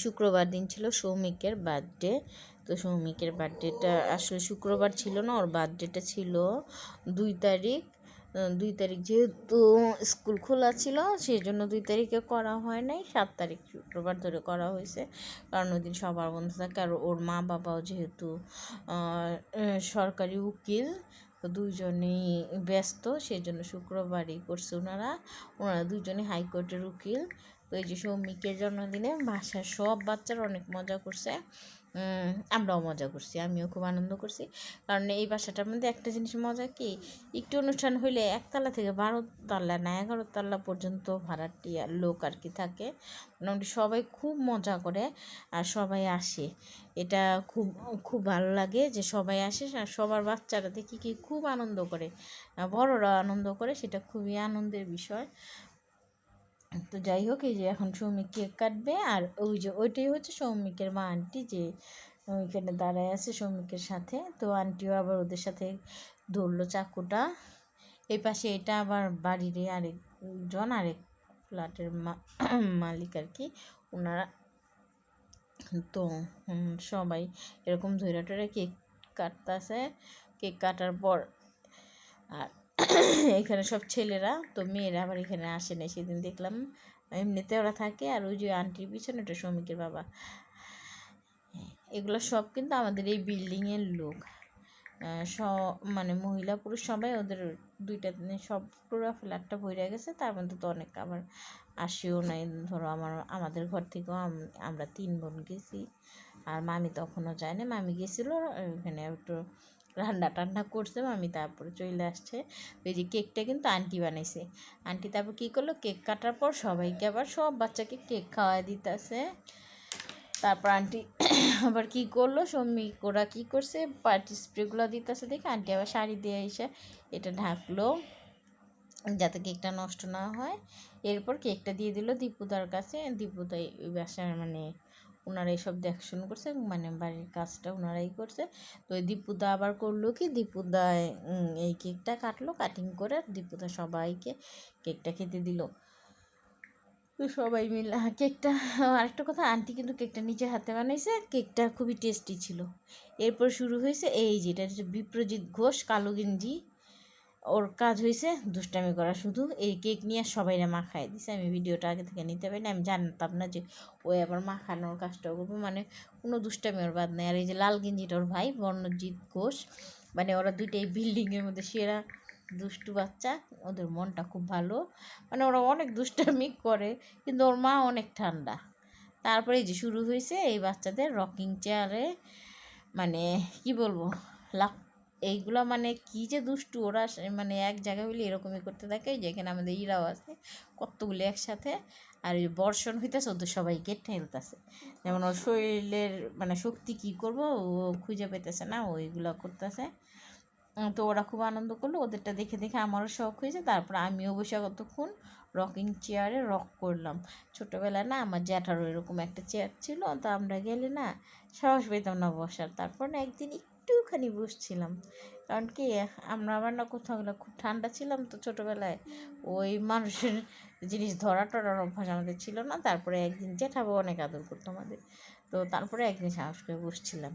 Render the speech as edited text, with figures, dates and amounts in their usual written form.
শুক্রবার দিন ছিল সৌমিকের বার্থডে। তো সৌমিকের বার্থডেটা আসলে শুক্রবার ছিল না, ওর বার্থডেটা ছিল 2 তারিখ। 2 তারিখ যেহেতু স্কুল খোলা ছিল সেই জন্য 2 তারিখে করা হয় নাই, 7 তারিখ শুক্রবার ধরে করা হয়েছে। কারণ ওই দিন সবার বন্ধ থাকে, আর ওর মা বাবাও যেহেতু সরকারি উকিল, তো দুইজনেই ব্যস্ত, সেই জন্য শুক্রবারই করছে। ওনারা দুইজনেই হাইকোর্টের উকিল। তো এই যে সৌমিকের জন্মদিনে বাসার সব বাচ্চারা অনেক মজা করছে, আমরাও মজা করছি, আমিও খুব আনন্দ করছি। কারণ এই বাসাটার মধ্যে একটা জিনিস মজা কি, একটু অনুষ্ঠান হইলে 1 তলা থেকে 12 তলা না 11 তলা পর্যন্ত ভাড়াটিয়া লোক আর কি থাকে। মোটামুটি সবাই খুব মজা করে আর সবাই আসে। এটা খুব খুব ভালো লাগে যে সবাই আসে, আর সবার বাচ্চারা দেখি কি খুব আনন্দ করে, বড়রা আনন্দ করে, সেটা খুবই আনন্দের বিষয়। তো যাই হোক, এই যে এখন সৌমিক কেক কাটবে, আর ওই যে ওইটাই হচ্ছে সৌমিকের মা আন্টি, যে ওইখানে দাঁড়ায় আছে সৌমিকের সাথে। তো আন্টিও আবার ওদের সাথে ধরলো চাকুটা। এই পাশে এটা আবার বাড়ির আরেকজন, আরেক ফ্ল্যাটের মালিক আর কি, ওনারা। তো সবাই এরকম ধরে টরে কেক কাটতেছে। কেক কাটার পর আর এখানে সব ছেলেরা, তো মেয়েরা আবার এখানে আসে না, সেদিন দেখলাম এমনিতে ওরা থাকে। আর ওই যে আন্টির পিছনে ওটা শ্রমিকের বাবা, এগুলো সব কিন্তু আমাদের এই বিল্ডিংয়ের লোক, মানে মহিলা পুরুষ সবাই, ওদের 2টা দিনে সব পুরো ফ্ল্যাটটা ভরে গেছে। তার মধ্যে তো অনেক আবার আসেও নাই, ধরো আমাদের ঘর থেকেও আমরা 3 বোন গেছি, আর মামি তখনও যায় না, মামি গেছিলো এখানে একটু রান্না টান্না করছে মামি, তারপরে চলে আসছে। ওই যে কেকটা কিন্তু আন্টি বানাইছে। আন্টি তারপর কী করলো, কেক কাটার পর সবাইকে আবার সব বাচ্চাকে কেক খাওয়াই দিতেছে। তারপর আন্টি আবার কী করলো, সৌমিক ওরা কী করছে, পার্টি স্প্রেগুলো দিতেছে দেখে আন্টি আবার শাড়ি দিয়ে এসে এটা ঢাকলো যাতে কেকটা নষ্ট না হয়। এরপর কেকটা দিয়ে দিল দীপুদার কাছে। দীপুদাই বাসার মানে ওনারাই সব দেখাশোনা করছে, মানে বাড়ির কাজটা ওনারাই করছে। তো ওই দীপুদা আবার করলো কি, দীপুদা এই কেকটা কাটলো, কাটিং করে দীপুদা সবাইকে কেকটা খেতে দিল। তো সবাই মিলে কেকটা, আরেকটা কথা, আন্টি কিন্তু কেকটা নিজের হাতে বানাইছে, কেকটা খুবই টেস্টি ছিল। এরপর শুরু হয়েছে এই যেটা হচ্ছে বিপ্রজিৎ ঘোষ, কালো গেঞ্জি, ওর কাজ হয়েছে দুষ্টামি করা শুধু। এই কেক নিয়ে সবাইরা মাখায় দিছে। আমি ভিডিওটা আগে থেকে নিতে পারি না, আমি জানতাম না যে ওই আবার মাখানোর কাজটাও করবো, মানে কোনো দুষ্টামি ওর বাদ নেই। আর এই যে লাল গেঞ্জিটা ওর ভাই বর্ণজিৎ ঘোষ, মানে ওরা দুইটা এই বিল্ডিংয়ের মধ্যে সেরা দুষ্টু বাচ্চা, ওদের মনটা খুব ভালো, মানে ওরা অনেক দুষ্টামি করে, কিন্তু ওর মা অনেক ঠান্ডা। তারপরে এই যে শুরু হয়েছে এই বাচ্চাদের রকিং চেয়ারে, মানে কি বলবো, লাভ এইগুলা মানে কি যে দুষ্টু ওরা, মানে এক জায়গায় হইলে এরকমই করতে থাকে। যেখানে আমাদের ইরাও আছে কতগুলি একসাথে, আর ওই বর্ষণ হইতেছে, ওদের সবাইকে ঠেলতেছে, যেমন ওর শরীরের মানে শক্তি কী করবো ও খুঁজে পেতেছে না, ওইগুলো করতেছে। তো ওরা খুব আনন্দ করলো, ওদেরটা দেখে দেখে আমারও শখ হয়েছে। তারপর আমিও বসে কতক্ষণ রকিং চেয়ারে রক করলাম। ছোটোবেলায় না আমার জ্যাঠারও এরকম একটা চেয়ার ছিল, তো আমরা গেলে না সাহস পেতাম না বসার। তারপর না একদিন একটুখানি বসছিলাম, কারণ কি আমরা আবার না কোথাও গেলে খুব ঠান্ডা ছিলাম, তো ছোটোবেলায় ওই মানুষের জিনিস ধরা টরার অভ্যাস আমাদের ছিল না। তারপরে একদিন জ্যাঠাবু অনেক আদর করতো আমাদের, তো তারপরে একদিন সাহস করে বসছিলাম।